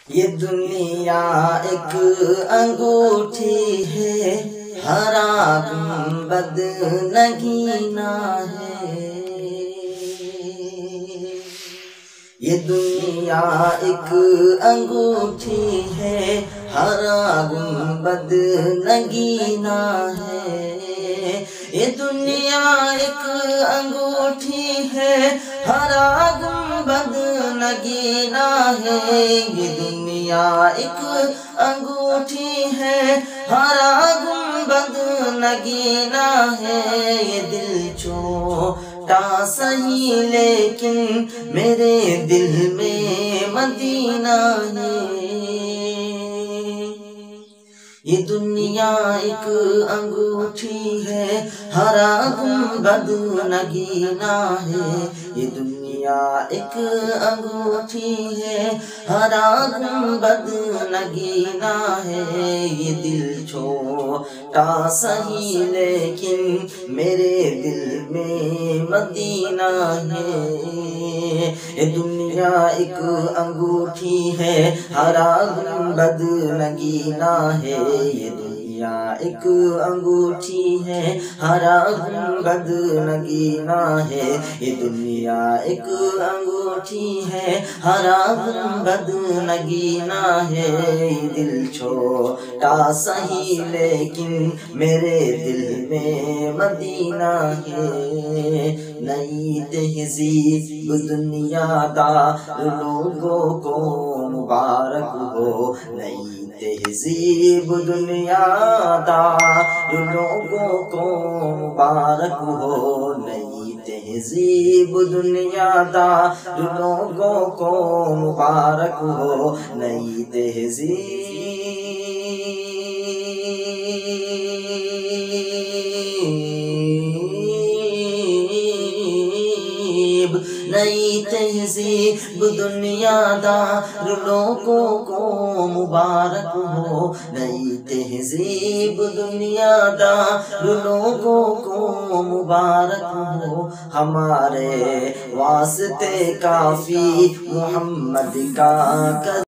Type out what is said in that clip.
یہ دنیا ایک انگوٹھی ہے، ہرا گنبد نگینا ہے۔ یہ دنیا ایک انگوٹھی ہے، ہرا گنبد نگینا ہے۔ یہ دنیا ایک انگوٹھی ہے، ہرا گنبد نگینا ہے۔ یہ دنیا ایک انگوٹھی ہے، ہرا گنبد نگینا ہے۔ یہ دل چھوٹا سہی لیکن میرے دل میں مدینہ ہے۔ یہ دنیا ایک انگوٹھی ہے، ہرا گنبد نگینا ہے۔ یہ دنیا ایک انگوٹھی ہے، ہرا گنبد نگینا ہے۔ یہ دل چھوٹا سہی لیکن میرے دل میں مدینہ ہے۔ یہ دنیا ایک انگوٹھی ہے، ہرا گنبد نگینا ہے۔ یہ دنیا ایک انگوٹھی ہے، ہرا گنبد نگینا ہے۔ یہ دنیا ایک انگوٹھی ہے، ہرا گنبد نگینا ہے۔ یہ دل چھوٹا سہی لیکن میرے دل میں مدینہ ہے۔ نئی تہذیب دنیا دار لوگوں کو مبارک ہو۔ نئی تہذیب دنیا دار لوگوں کو مبارک ہو۔ نئی تہذیب دنیا دار لوگوں کو مبارک ہو۔ نئی تہذیب نئی تہذیب دنیا دار لوگوں کو مبارک ہو۔ نئی تہذیب دنیا دار لوگوں کو مبارک ہو۔ ہمارے واسطے کافی محمد کا